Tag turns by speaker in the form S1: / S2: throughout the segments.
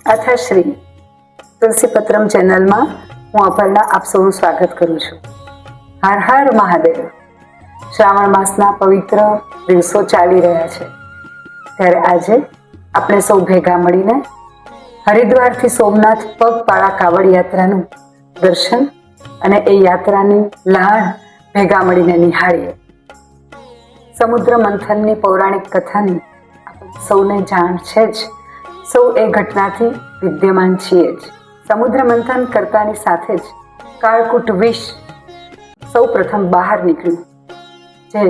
S1: અથાશ્રી તુલસીપત્રમ ચેનલમાં હું અપર્ણા આપ સૌનું સ્વાગત કરું છું. હર હર મહાદેવ. શ્રાવણ માસના પવિત્ર દિવસો ચાલી રહ્યા છે, ત્યારે આજે આપણે સૌ ભેગા મળીને હરિદ્વારથી સોમનાથ પગપાળા કાવડ યાત્રાનું દર્શન અને એ યાત્રાની લહાણ ભેગા મળીને નિહાળીએ. સમુદ્ર મંથનની પૌરાણિક કથાની સૌને જાણ છે જ. સૌ એ ઘટનાથી વિદ્યમાન છીએ જ. સમુદ્ર મંથન કરતાની સાથે જ કાળકૂટ વિષ સૌ પ્રથમ બહાર નીકળ્યું, જે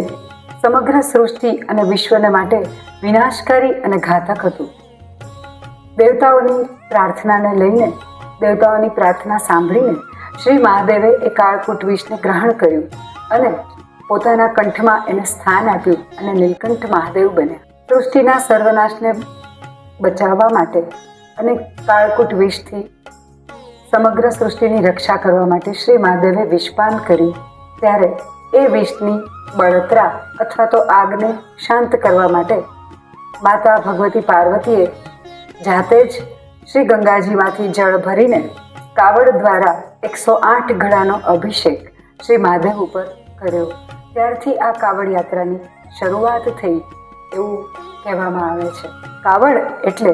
S1: સમગ્ર સૃષ્ટિ અને વિશ્વને માટે વિનાશકારી અને ઘાતક હતું. દેવતાઓની પ્રાર્થનાને લઈને, દેવતાઓની પ્રાર્થના સાંભળીને શ્રી મહાદેવે એ કાળકૂટ વિષને ગ્રહણ કર્યું અને પોતાના કંઠમાં એને સ્થાન આપ્યું અને નીલકંઠ મહાદેવ બન્યા. સૃષ્ટિના સર્વનાશને બચાવવા માટે અને કાળકૂટ વિષથી સમગ્ર સૃષ્ટિની રક્ષા કરવા માટે શ્રી મહાદેવે વિષપાન કર્યું. ત્યારે એ વિષની બળતરા અથવા તો આગને શાંત કરવા માટે માતા ભગવતી પાર્વતીએ જાતે જ શ્રી ગંગાજીમાંથી જળ ભરીને કાવડ દ્વારા 108 ઘડાનો અભિષેક શ્રી મહાદેવ ઉપર કર્યો. ત્યારથી આ કાવડ યાત્રાની શરૂઆત થઈ એવું કહેવામાં આવે છે. કાવડ એટલે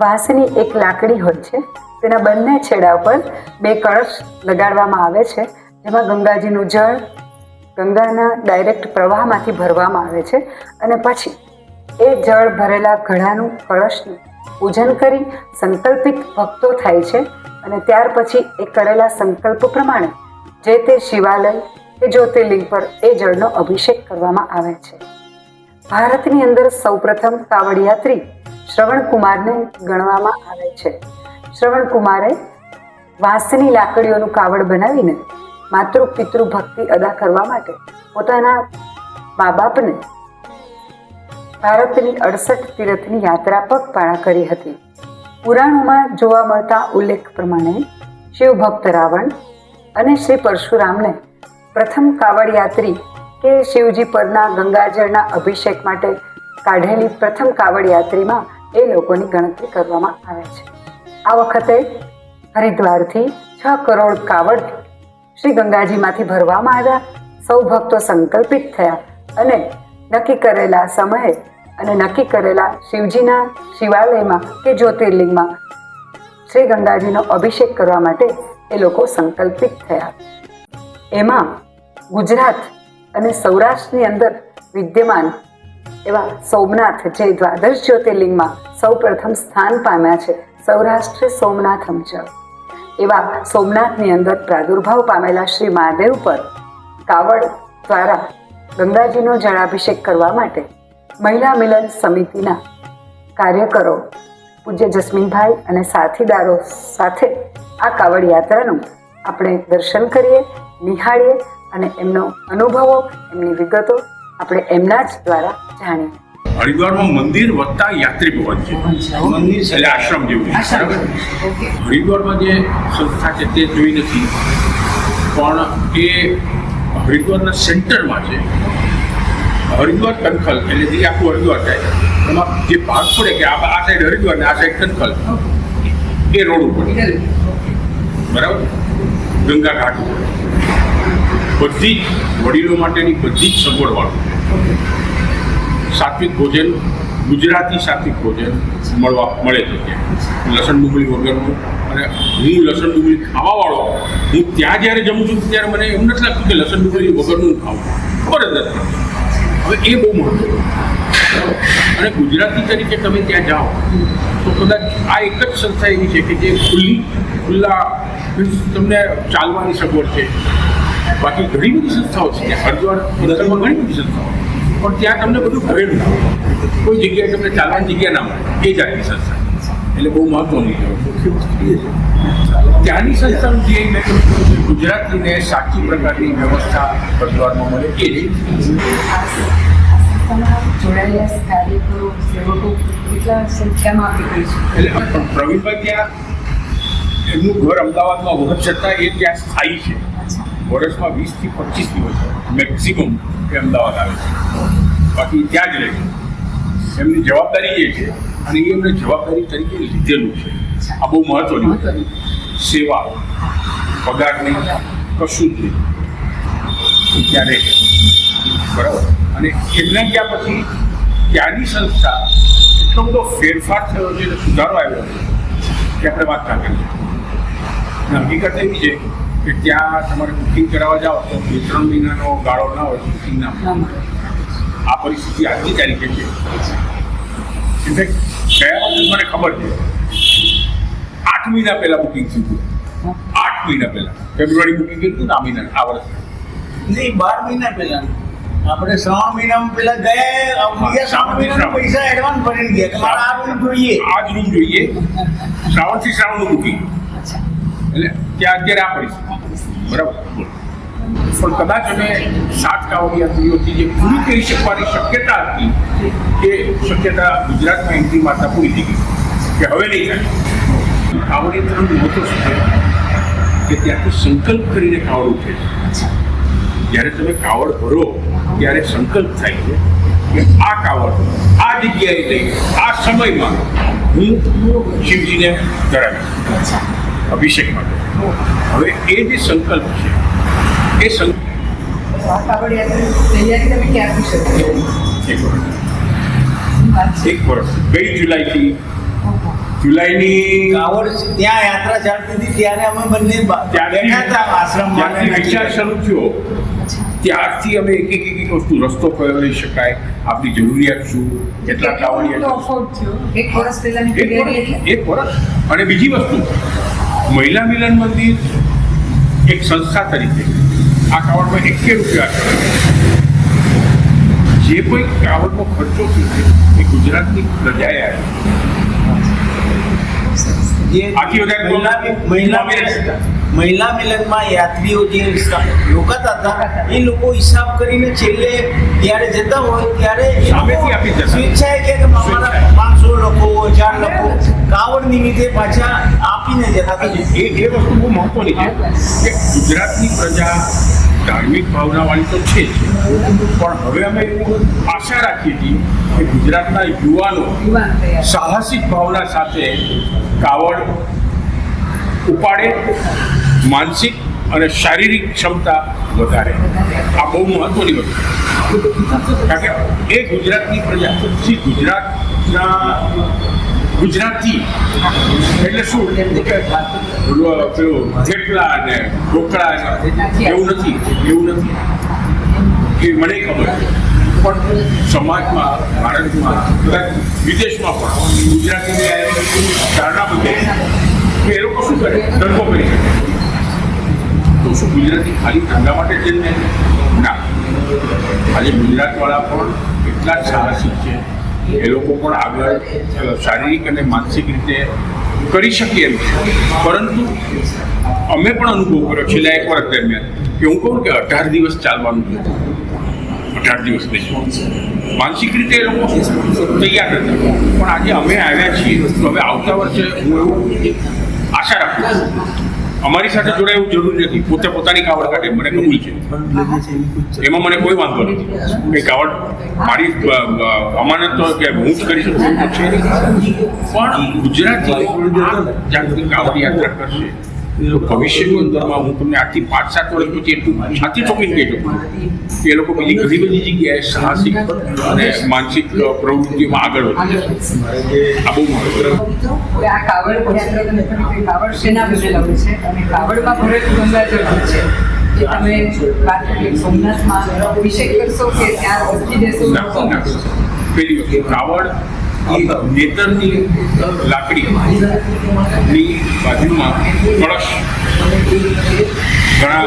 S1: વાંસની એક લાકડી હોય છે, તેના બંને છેડા પર 2 કળશ લગાડવામાં આવે છે, જેમાં ગંગાજીનું જળ ગંગાના ડાયરેક્ટ પ્રવાહમાંથી ભરવામાં આવે છે અને પછી એ જળ ભરેલા ઘડાનું કળશનું પૂજન કરી સંકલ્પિત ભક્તો થાય છે અને ત્યાર પછી એ કરેલા સંકલ્પ પ્રમાણે જે તે શિવાલય કે જ્યોતિર્લિંગ પર એ જળનો અભિષેક કરવામાં આવે છે. ભારતની અંદર સૌપ્રથમ કાવડ યાત્રી શ્રવણ કુમારને ગણવામાં આવે છે. શ્રવણ કુમારે વાંસની લાકડીઓનું કાવડ બનાવીને માતૃ પિતૃ ભક્તિ અદા કરવા માટે પોતાના મા બાપને ભારતની 68 તીર્થની યાત્રા પગપાળા કરી હતી. પુરાણોમાં જોવા મળતા ઉલ્લેખ પ્રમાણે શિવભક્ત રાવણ અને શ્રી પરશુરામને પ્રથમ કાવડ યાત્રી કે શિવજી પરના ગંગાજળના અભિષેક માટે કાઢેલી પ્રથમ કાવડ યાત્રીમાં એ લોકોની ગણતરી કરવામાં આવે છે. આ વખતે હરિદ્વારથી 6 કરોડ કાવડ શ્રી ગંગાજીમાંથી ભરવામાં આવ્યા. સૌ ભક્તો સંકલ્પિત થયા અને નક્કી કરેલા સમયે અને નક્કી કરેલા શિવજીના શિવાલયમાં કે જ્યોતિર્લિંગમાં શ્રી ગંગાજીનો અભિષેક કરવા માટે એ લોકો સંકલ્પિત થયા. એમાં ગુજરાત અને સૌરાષ્ટ્રની અંદર વિદ્યમાન એવા સોમનાથ, જે દ્વાદશ જ્યોતિર્લિંગમાં સૌ પ્રથમ સ્થાન પામ્યા છે, સૌરાષ્ટ્ર સોમનાથમ ચ, એવા સોમનાથની અંદર પ્રાદુર્ભાવ પામેલા શ્રી મહાદેવ પર કાવડ દ્વારા ગંગાજીનો જળાભિષેક કરવા માટે મહિલા મિલન સમિતિના કાર્યકરો પૂજ્ય જસ્મીનભાઈ અને સાથીદારો સાથે આ કાવડ યાત્રાનું આપણે દર્શન કરીએ, નિહાળીએ અને એમનો અનુભવો, એમની વિગતો આપણે એમના જ દ્વારા જાણીએ.
S2: હરિદ્વારમાં મંદિર વત્તા યાત્રી ભવન છે. મંદિર એટલે આશ્રમ જેવું છે. હરિદ્વારમાં જે સંસ્થા છે તે જોઈ નથી, પણ એ હરિદ્વારના સેન્ટરમાં છે. હરિદ્વાર કનખલ એટલે જે આખું હરિદ્વાર થાય એમાં જે ભાગ પડે કે આ સાઈડ હરિદ્વાર ને આ સાઈડ કનખલ, એ રોડ ઉપર બરાબર ગંગા ઘાટ ઉપર બધી જ વડીલો માટેની બધી જ સગવડવાળું સાત્વિક ભોજન, ગુજરાતી સાત્વિક ભોજન મળે છે ત્યાં. લસણ ડુંગળી વગરનું. અને હું લસણ ડુંગળી ખાવાવાળો, હું ત્યાં જ્યારે જમું છું ત્યારે મને એમ નથી લાગતું કે લસણ ડુંગળી વગરનું ખાવું, ખબર જ નથી. હવે એ બહુ મહત્વ. અને ગુજરાતી તરીકે તમે ત્યાં જાઓ તો કદાચ આ એક જ સંસ્થા એવી છે કે જે ખુલ્લા તમને ચાલવાની સગવડ છે. બાકી ઘણી બધી સંસ્થાઓ છે ત્યાં હરિદ્વાર મંદિરમાં, ઘણી બધી સંસ્થાઓ, પણ ત્યાં તમને બધું ઘરેલું ના મળે. કોઈ જગ્યાએ તમને ચાલવાની જગ્યા ના મળે, એ જાતની સંસ્થા. એટલે બહુ મહત્વની છે. ત્યાંની સંસ્થાનું જે ગુજરાતીને સાચી પ્રકારની વ્યવસ્થા હરિદ્વારમાં મળે એ
S1: જોડાયેલા કાર્યકરો, સેવકો કેટલા સંખ્યામાં આપી છે.
S2: એટલે પ્રવીણભાઈ ત્યાં એમનું ઘર અમદાવાદમાં હોવા છતાં એ ત્યાં સ્થાયી છે. વર્ષમાં 20 થી 25 દિવસ મેક્સિમમ એ અમદાવાદ આવે છે, બાકી ત્યાં જ રહે છે. એમની જવાબદારી એ છે અને એ એમને જવાબદારી તરીકે લીધેલું છે. આ બહુ મહત્વની વાત. સેવા પગાર નહીં, કશું જ નહીં, ત્યારે બરાબર. અને એમના ગયા પછી ત્યાંની સંસ્થા એટલો બધો ફેરફાર થયો છે અને સુધારો આવ્યો છે કે આપણે વાત ના કરીએ. હકીકત એવી છે કે ત્યાં તમારે બુકિંગ કરાવવા જાઓ તો 2-3 મહિનાનો ગાળો ના હોય બુકિંગ ના મળે. આ પરિસ્થિતિ આજની તારીખે છે. ઇનફેક્ટ ગયા વખતે મને ખબર છે 8 મહિના પહેલા બુકિંગ થયું હતું. 8 મહિના પહેલા ફેબ્રુઆરી બુકિંગ કર્યું હતું ને આ મહિના આ વર્ષે
S3: નહીં, 12 મહિના પહેલા આપણે 3 મહિના પહેલા ગયા. 3 મહિના પૈસા એડવાન્સ ભરીને ગયા કે મારે આ રૂમ જોઈએ,
S2: આ જ રૂમ જોઈએ. શ્રાવણથી શ્રાવણનું બુકિંગ એટલે ત્યાં અત્યારે આ પરિસ્થિતિ બરાબર. પણ કદાચ અમે 7 કાવડિયાત્રીઓથી જે પૂરી કરી શકવાની શક્યતા હતી એ શક્યતા ગુજરાતમાં એન્ટ્રી મારતા પૂરી થઈ ગઈ કે હવે નહીં થાય. કાવડિયાત્રીનું મહત્વ શું છે કે ત્યાંથી સંકલ્પ કરીને કાવડ ઉઠે છે. જ્યારે તમે કાવડ ભરો ત્યારે સંકલ્પ થાય છે કે આ કાવડ આ જગ્યાએ લઈ આ સમયમાં હું શિવજીને ધરાવીશ અભિષેક માટે. હવે એ જે સંકલ્પ છે એ એક વર્ષ ગઈ જુલાઈની
S3: કાવડ ત્યાં યાત્રા ચાલતી હતી ત્યારે અમે બંને બેઠા હતા આશ્રમમાં.
S2: વિચાર શરૂ થયો ત્યારથી અમે એક વસ્તુ રસ્તો કયો લઈ શકાય, આપણી જરૂરિયાત શું, કેટલા કાવડિયા, એક વર્ષ. અને બીજી વસ્તુ મહિલા મિલન મંદિર એક સંસ્થા તરીકે આ કાવડમાં 1 રૂપિયા જે કોઈ કાવડનો ખર્ચો થયો એ ગુજરાતની પ્રજાએ
S3: મહિલા મિલનમાં યાત્રીઓ જે રોકાતા હતા એ લોકો હિસાબ કરીને છેલ્લે જ્યારે જતા હોય ત્યારે
S2: સામેથી આપી જતા.
S3: સ્વેચ્છાએ કે અમારા 500 લોકો 1000 લોકો કાવડ નિમિત્તે પાછા આપીને જતા હતા.
S2: એ વસ્તુ બહુ મહત્વની છે કે ગુજરાતની પ્રજા ધાર્મિક ભાવનાવાળી તો છે જ, પણ હવે અમે આશા રાખીએ છીએ કે ગુજરાતના યુવાનો સાહસિક ભાવના સાથે કાવડ ઉપાડે, માનસિક અને શારીરિક ક્ષમતા વધારે. આ બહુ મહત્વની વસ્તુ કારણ કે એ ગુજરાતની પ્રજા ગુજરાતી એટલે શું પેલું થેપલા ને ઢોકળા એવું નથી એ મને ખબર છે. પણ સમાજમાં ભારતમાં કદાચ વિદેશમાં પણ ગુજરાતીની ધારણા બધી એ લોકો શું કરે ધંધો કરી શકે. તો શું ગુજરાતી ખાલી ધંધા માટે જ ને? ના, આજે ગુજરાતવાળા પણ એટલા જ સાહસિક છે. એ લોકો પણ આગળ શારીરિક અને માનસિક રીતે કરી શકીએ એમ છે. પરંતુ અમે પણ અનુભવ કર્યો છેલ્લા 1 વર્ષ દરમિયાન કે હું કહું કે 18 દિવસ ચાલવાનું છે. 18 દિવસ નહીં, માનસિક રીતે એ લોકો તૈયાર હતા. પણ આજે અમે આવ્યા છીએ તો હવે આવતા વર્ષે હું એવું આશા રાખું છું. અમારી સાથે જોડાય એવું જરૂરી નથી. પોતે પોતાની કાવડ કાઢે, મને કબૂલ છે, એમાં મને કોઈ વાંધો નથી. એ કાવડ મારી અમાનત તો કે હું જ કરી શકું તો છે નહીં. પણ ગુજરાતી જ્યાંથી કાવડ યાત્રા કરશે તો ભવિષ્યની અંદરમાં હું તમને આજથી 5-7 વર્ષ પછી એટલું છાતી ચોકીને કહી શકું કે એ લોકો બીજી ઘણી બધી જગ્યાએ સાહસિક અને માનસિક પ્રવૃત્તિઓમાં આગળ વધી જશે. આ બહુ મહત્વનું.
S1: આ કાવડ કાવડ શેના બનેલા હોય છે અને કાવડમાં ભરેલું ગંગાજળ હોય છે જે તમે વાત કરી સોમનાથમાં અભિષેક કરશો કે ત્યાં ઓળખી દેશો?
S2: પેલી વસ્તુ કાવડ નેતરની લાકડીની બાજુમાં કળશ, ઘણા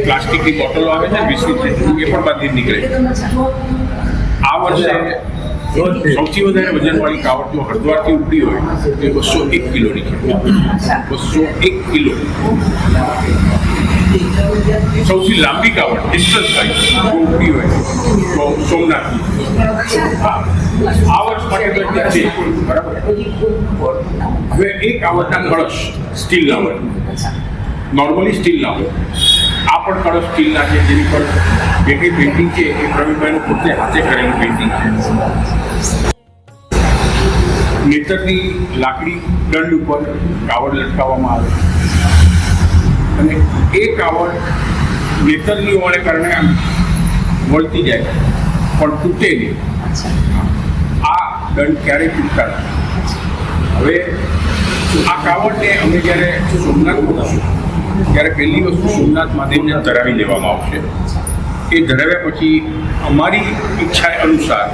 S2: પ્લાસ્ટિકની બોટલો આવે છે 20 લીટરની, એ પણ બાંધી નીકળે. આ વર્ષે સૌથી વધારે વજનવાળી કાવડ જો હરિદ્વારથી ઉપડી હોય તો 201 કિલોની છે. 201 કિલો. સૌથી લાંબી કાવડ ડિસ્ટન્સ થાય જો ઉપડી હોય તો સોમનાથની. આ વર્ષ માટે તો છે બરાબર. હવે એ કાવડના કળશ સ્ટીલના હોય, નોર્મલી સ્ટીલના હોય. આ પણ કળશ સ્ટીલના છે જેની પર જે કંઈ પેઇન્ટિંગ છે એ પ્રવીણભાઈનું પોતે હાથે કરેલું પેઇન્ટિંગ છે. નેતરની લાકડી દંડ ઉપર કાવડ લટકાવવામાં આવે અને એ કાવડ નેતરની હોવાને કારણે આમ વળતી જાય પણ તૂટે નહીં. આ દંડ ક્યારેય તૂટતા નથી. હવે આ કાવડને અમે જ્યારે સોમનાથ મૂકશું ત્યારે પહેલી વસ્તુ સોમનાથ મહાદેવને ધરાવી દેવામાં આવશે. એ ધરાવ્યા પછી અમારી ઈચ્છા અનુસાર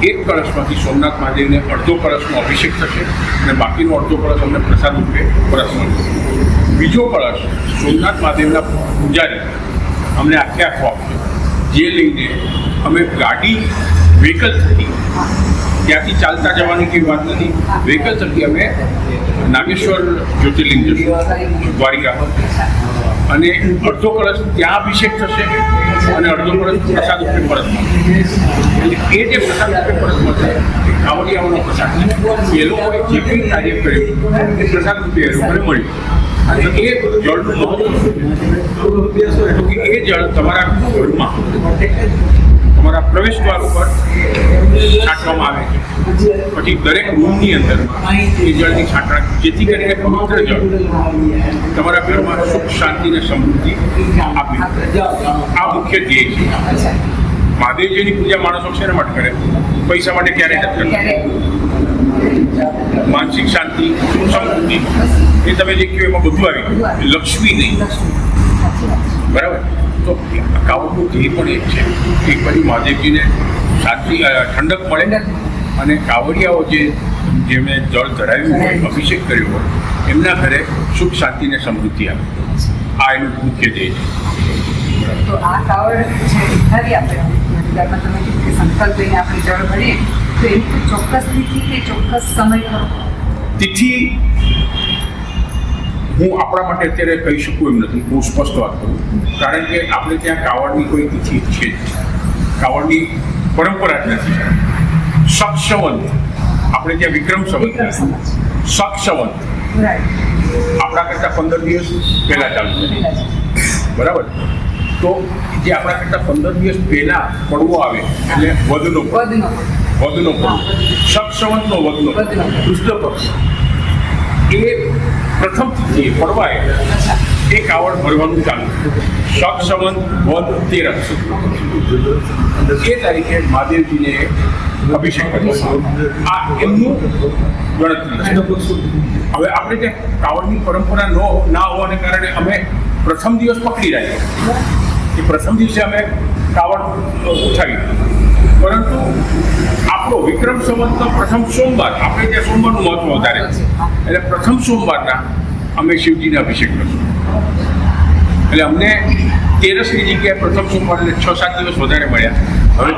S2: એક કળશમાંથી સોમનાથ મહાદેવને અડધો કળશનો અભિષેક થશે અને બાકીનો અડધો કળશ અમને પ્રસાદ રૂપે પરત મળશે. બીજો કળશ સોમનાથ મહાદેવના પૂજારી અમને આખે આખો આપશે, જે લઈને અમે ગાડી વ્હીકલ થકી, ત્યાંથી ચાલતા જવાની કોઈ વાત નથી, વ્હીકલ થકી અમે નાગેશ્વર જ્યોતિર્લિંગ જશું દ્વારિકા, અને અડધો કળશ ત્યાં અભિષેક થશે અને અડધો કળશ પ્રસાદ રૂપે પરત મળશે. એટલે એ જે પ્રસાદ રૂપે પરત મળશે એ કાવડિયાઓનો પ્રસાદ છે. એ લોકોએ જે કંઈ કાર્ય કર્યું એ પ્રસાદ રૂપે એ લોકોને મળ્યું. અને એ જળનું મહત્વ એ જળ તમારા ઘરમાં તમારા પ્રવેશ દ્વાર ઉપર છાંટવામાં આવે છે. પછી દરેક રૂમની અંદર એ જળની છાંટણા, જેથી કરીને પવિત્ર જળ તમારા ઘરમાં સુખ શાંતિ અને સમૃદ્ધિ આપે. આ મુખ્ય ધ્યેય છે. મહાદેવજીની પૂજા માણસો શેના માટે કરે? પૈસા માટે ક્યારેય નથી કરતા. માનસિક શાંતિ, સમૃદ્ધિ, એ તમે જે કહ્યું એમાં બધું આવી ગયું. લક્ષ્મી નહીં, બરાબર? તો કાવડનું ધ્યેય પણ એક છે. એક બાજુ મહાદેવજીને શાંતિ, ઠંડક મળે અને કાવડિયાઓ જેમણે જળ ધરાવ્યું હોય, અભિષેક કર્યો હોય, એમના ઘરે સુખ શાંતિ અને સમૃદ્ધિ આવે. આ એનું મુખ્ય ધ્યેય છે.
S1: તો આ કાવડ જે ધરી આપણે તમે કીધું કે સંકલ્પ લઈને આપણે જળ ભરીએ તો એની કોઈ ચોક્કસ તિથિ કે ચોક્કસ સમય ખરો?
S2: તિથિ હું આપણા માટે અત્યારે કહી શકું એમ નથી. હું સ્પષ્ટ વાત કરું, કારણ કે આપણે ત્યાં કાવડની કોઈ તિથિ છે જ. કાવડની પરંપરા જ નથી. સક્ષવંત આપણે ત્યાં વિક્રમ સંવત, સક્ષવંત આપણા કરતાં 15 દિવસ પહેલા ચાલુ થાય, બરાબર? તો જે આપણા કરતાં 15 દિવસ પહેલા પડવો આવે એટલે વધનો પડવો, સક્ષવંતનો વધનો કૃષ્ણ પક્ષ, એ પ્રથમ તિથિ પડવાય એ કાવડ ભરવાનું ચાલુ. સક્ષવંત વધ 13 એ તારીખે મહાદેવજીને અભિષેક કરવાનો. આ એમનું ગણતરી છે. હવે આપણે ત્યાં કાવડની પરંપરા ના હોવાને કારણે અમે પ્રથમ દિવસ પકડી રાખીએ. એ પ્રથમ દિવસે અમે કાવડ ઉઠાવી, પરંતુ આપણો વિક્રમ સંવતનો પ્રથમ સોમવાર, આપણે ત્યાં સોમવારનું મહત્વ વધારે છે, એટલે પ્રથમ સોમવારના અમે શિવજીને અભિષેક કરીશું. એટલે અમને 13ની જગ્યાએ પ્રથમ સોમવાર એટલે 6-7 દિવસ વધારે મળ્યા. હવે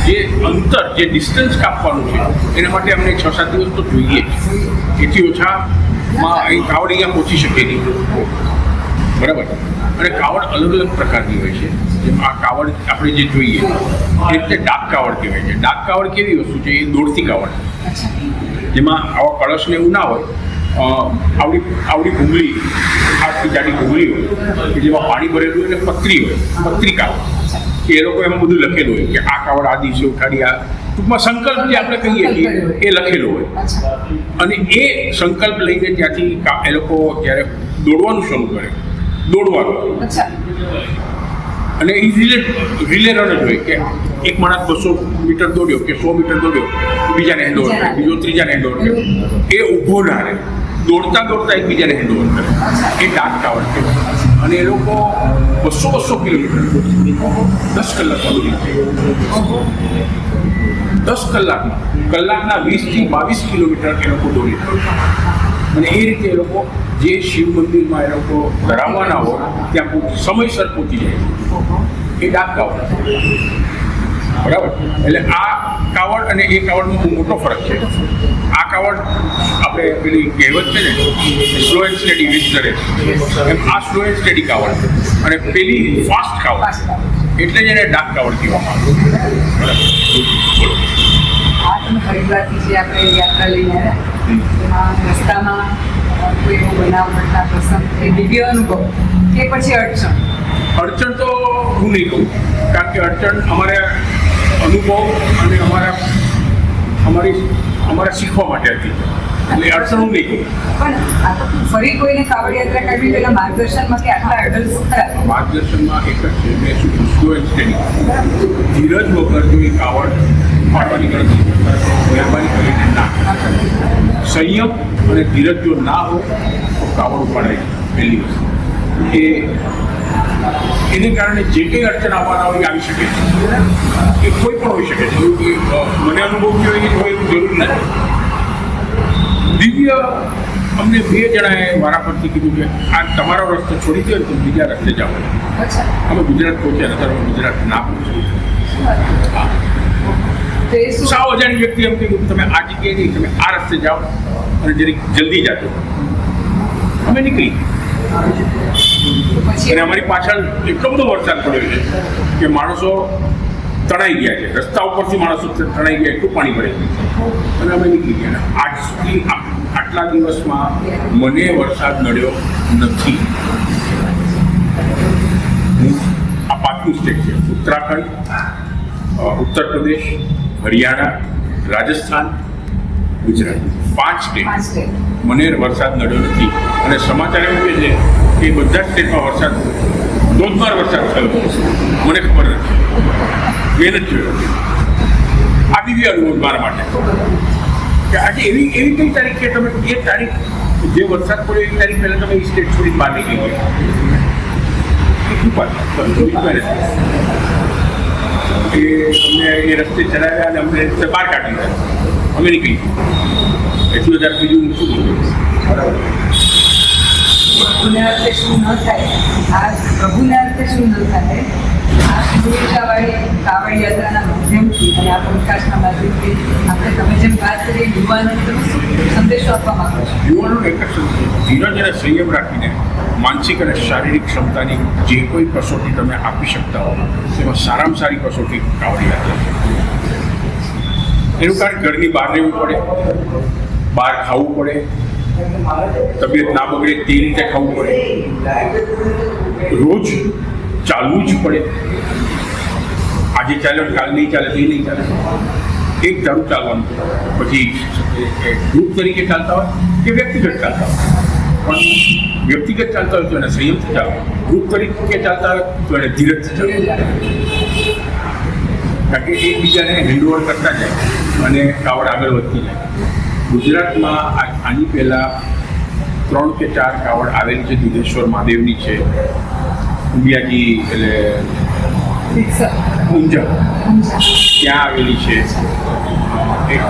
S2: જે અંતર, જે ડિસ્ટન્સ કાપવાનું છે એના માટે અમને 6-7 દિવસ તો જોઈએ જ. એથી ઓછામાં અહીં કાવડ અહીંયા પહોંચી શકે નહીં, બરાબર? અને કાવડ અલગ અલગ પ્રકારની હોય છે. જેમ આ કાવડ આપણે જે જોઈએ એ રીતે ડાક કાવડ કહેવાય છે. ડાક કાવડ કેવી વસ્તુ છે? એ દોડતી કાવડ, જેમાં આવા કળશને એવું ના હોય, આવડી ભૂંગળી, આટલી જાડી ભૂંગળી હોય કે જેમાં પાણી ભરેલું હોય અને પતરી હોય, પતરી કાવડ. એ લોકો એમાં બધું લખેલું હોય કે આ કાવડ આ દિવસે ઉઠાડી, આ ટૂંકમાં સંકલ્પ જે આપણે કહીએ છીએ એ લખેલો હોય. અને એ સંકલ્પ લઈને ત્યાંથી એ લોકો જ્યારે દોડવાનું શરૂ કરે, દોડવાનું, અને એ રિલે રન જ હોય કે એક માણસ 200 મીટર દોડ્યો કે 100 મીટર દોડ્યો, બીજાને હેન્ડઓવર કરે, બીજો ત્રીજાને હેન્ડઓવર કરે. એ ઊભો ના રહે, દોડતા એકબીજાને હેન્ડઓવર કરે. એ ડાક કાવડ કહેવાય. અને એ લોકો 200 કિલોમીટર 10 કલાકમાં દોડી શકે. 10 કલાકના 20થી 22 કિલોમીટર એ લોકો દોડી શકે. અને એ રીતે એ લોકો જે શિવ મંદિરમાં એ લોકો ધરાવવાના હોય ત્યાં સમયસર પહોંચી જાય. એ ડાક કાવડ, બરાબર? એટલે આ કાવડ અને એ કાવડમાં બહુ મોટો ફરક છે. આ કાવડ આપણે પેલી કહેવત છે ને, slow and steady with the race, એમ આ સ્લો એન્ડ સ્ટેડી કાવડ છે. અને પેલી ફાસ્ટ કાવડ, એટલે જ એને ડાક કાવડ કહેવામાં આવે. બરાબર? બોલો.
S1: આ તમે હરિદ્વારથી જે આપણે યાત્રા લઈને આવ્યા, એમાં રસ્તામાં કોઈ એવો બનાવ ઘટના પ્રસંગ કે દિવ્ય અનુભવ કે પછી અડચણ
S2: તો હું નહીં કહું, કારણ કે અડચણ અમારે અનુભવ અને અમારી અમારે શીખવા માટે હતી, એટલે અડચણો નહીં.
S1: પણ આ તો ફરી કોઈને કાવડ યાત્રા કાઢવી પેલા માર્ગદર્શનમાં કે આટલા હર્ડલ્સ ખરા?
S2: માર્ગદર્શનમાં એક જ છે, મેં શું સ્લો એન્ડ સ્ટેડી, ધીરજ વગર જો એ કાવડ ફાટવાની ગણતરી મહેરબાની કરીને ના. સંયમ અને ધીરજ જો ના હોય તો કાવડ ઉપાડાય. પહેલી વસ્તુ એને કારણે જે કંઈ અડચણ આવવાના હોય એ આવી શકે છે, એ કોઈ પણ હોઈ શકે છે. મને અનુભવ થયો એ હોય એવું જરૂર નથી. દિવ્ય અમને 2 જણાએ મારા પરથી કીધું કે આ તમારો રસ્તો છોડી દો તો બીજા રસ્તે જાઓ. અમે ગુજરાત પહોંચ્યા નતા, અમે ગુજરાત ના પહોંચ્યા. સાવ અજાણી વ્યક્તિ એમ કીધું તમે આ જગ્યાએ નહીં, તમે આ રસ્તે જાઓ અને જરી જલ્દી જાજો. અમે નીકળી અને અમારી પાછળ એટલો બધો વરસાદ પડ્યો છે કે માણસો તણાઈ ગયા છે, રસ્તા ઉપરથી માણસો તણાઈ ગયા, એટલું પાણી પડે છે અને અમે નીકળી ગયા. આજ સુધી આટલા દિવસમાં મને વરસાદ નડ્યો નથી. આ 5મી સ્ટેટ છે, ઉત્તરાખંડ, ઉત્તર પ્રદેશ, હરિયાણા, રાજસ્થાન, ગુજરાત, 5 સ્ટેટ મને વરસાદ નડ્યો નથી. અને સમાચાર એવું કહે છે કે બધા સ્ટેટમાં વરસાદ, ધોધમાર વરસાદ થયો, મને ખબર નથી, મેં નથી જોયો. આ દિવ્ય અનુભવ મારા માટે કે આજે એવી કઈ તારીખ છે, તમે એ તારીખ જે વરસાદ પડ્યો એ તારીખ પહેલાં તમે એ સ્ટેટ છોડી બહાર નીકળી ગયા. એ અમને એ રસ્તે ચલાવ્યા અને અમને રસ્તે બહાર કાઢી દીધા, અમે નીકળી ગયા. એટલું હજાર બીજું શું બોલું. બરાબર.
S1: પ્રભુના અર્થે શું ન થાય, આ પ્રભુના અર્થે શું ન થાય, આ શુભેચ્છાવાળી કાવડ યાત્રાના માધ્યમથી અને આ પોડકાસ્ટના માધ્યમથી આપણે તમે જેમ વાત કરીએ યુવાનોને સંદેશો આપવા માંગો છો?
S2: યુવાનોને એક જ સંદેશ, ધીરજ અને સંયમ રાખીને માનસિક અને શારીરિક ક્ષમતાની જે કોઈ કસોટી તમે આપી શકતા હો તેમાં સારામાં સારી કસોટી કાવડ યાત્રા છે. એનું કારણ ઘરની બહાર રહેવું પડે, બહાર ખાવું પડે, તબિયત ના બગડે તે રીતે ખાવું પડે, રોજ ચાલવું જ પડે. આજે ચાલે કાલ નહીં ચાલે તે નહીં ચાલે, એક ધારું ચાલવાનું. પછી ગ્રુપ તરીકે ચાલતા હોય કે વ્યક્તિગત ચાલતા હોય, પણ વ્યક્તિગત ચાલતા હોય તો એને સંયમથી ચાલે, ગ્રુપ તરીકે ચાલતા હોય તો એને ધીરજથી ચાલે. કારણ કે એકબીજાને હેન્ડઓવર કરતા જાય અને કાવડ આગળ વધતી જાય. ગુજરાતમાં આની પહેલાં 3 કે 4 કાવડ આવેલી છે. દુધેશ્વર મહાદેવની છે, ઉંબિયાજી એટલે ઊંઝા ત્યાં આવેલી છે, એક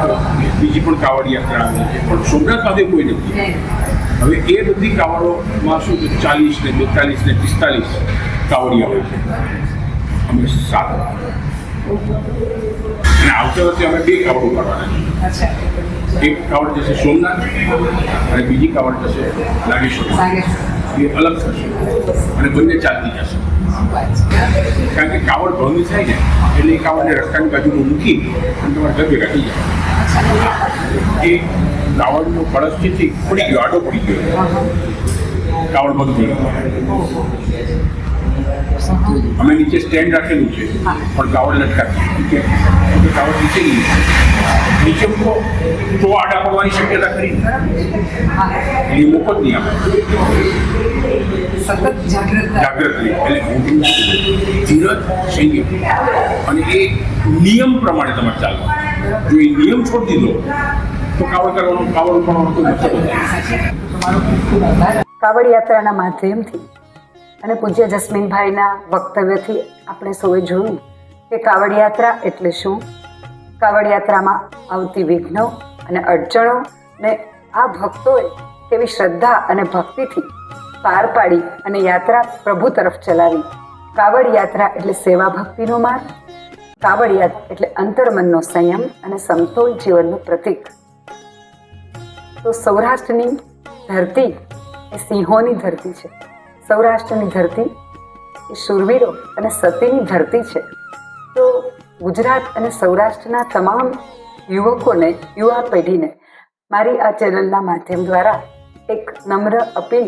S2: બીજી પણ કાવડ યાત્રા આવેલી છે, પણ સોમનાથ મહાદેવ કોઈ નથી. હવે એ બધી કાવડોમાં શું છે, 40 ને 42 ને 45 કાવડિયા હોય છે. અમે 7 અને આવતા વર્ષે અમે 2 કાવડ ઉપાડવાના છે. એક કાવડ જશે સોમનાથ અને બીજી કાવડ જશે નાગેશ્વર. એ અલગ થશે અને બંને ચાલતી જશે. કારણ કે કાવડ ભંગ થાય ને એટલે એ કાવડને રસ્તાની બાજુમાં મૂકી અને તમારા ઘર ભેગા થઈ જાય. એ કાવડનો કળશ છે પડી ગયો, આડો પડી ગયો, કાવડ બંધ થઈ ગયો. અમે નીચે સ્ટેન્ડ રાખેલું છે પણ કાવડ લટકાવી, કાવડ નીચે નીચે મૂકો તો આડા પડવાની શક્યતા ખરી, એ મૂકો જ નહીં. આપણે
S1: સતત જાગૃત
S2: રહી એટલે ધીરજ સંયમ અને એ નિયમ પ્રમાણે તમારે ચાલવાનું. જો એ નિયમ છોડી દીધો તો કાવડ કરવાનું, કાવડ ઉપાડવાનું તો મતલબ.
S1: કાવડ યાત્રાના માધ્યમથી અને પૂજ્ય જસ્મીનભાઈના વક્તવ્યથી આપણે સૌએ જોયું કે કાવડ યાત્રા એટલે શું, કાવડ યાત્રામાં આવતી વિઘ્નો અને અડચણો ને આ ભક્તોએ કેવી શ્રદ્ધા અને ભક્તિથી પાર પાડી અને યાત્રા પ્રભુ તરફ ચલાવી. કાવડ યાત્રા એટલે સેવા ભક્તિનો માર્ગ, કાવડ યાત્રા એટલે અંતર્મનનો સંયમ અને સમતોલ જીવનનું પ્રતીક. તો સૌરાષ્ટ્રની ધરતી એ સિંહોની ધરતી છે, સૌરાષ્ટ્રની ધરતી એ શૂરવીરો અને સતીની ધરતી છે. તો ગુજરાત અને સૌરાષ્ટ્રના તમામ યુવકોને, યુવા પેઢીને મારી આ ચેનલના માધ્યમ દ્વારા એક નમ્ર અપીલ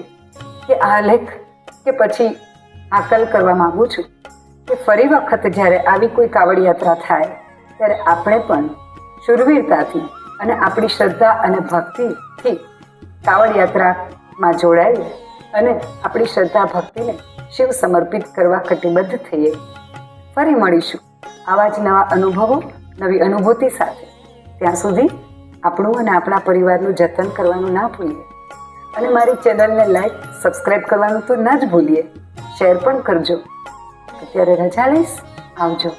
S1: કે આલેખ કે પછી આકલ કરવા માગું છું કે ફરી વખત જ્યારે આવી કોઈ કાવડ યાત્રા થાય ત્યારે આપણે પણ શૂરવીરતાથી અને આપણી શ્રદ્ધા અને ભક્તિથી કાવડ યાત્રામાં જોડાઈએ અને આપણી શ્રદ્ધા ભક્તિને શિવ સમર્પિત કરવા કટિબદ્ધ થઈએ. ફરી મળીશું આવા જ નવા અનુભવો, નવી અનુભૂતિ સાથે. ત્યાં સુધી આપણું અને આપણા પરિવારનું જતન કરવાનું ના ભૂલીએ અને મારી ચેનલને લાઈક, સબસ્ક્રાઈબ કરવાનું તો ન જ ભૂલીએ. શેર પણ કરજો. અત્યારે રજા લઈશ. આવજો.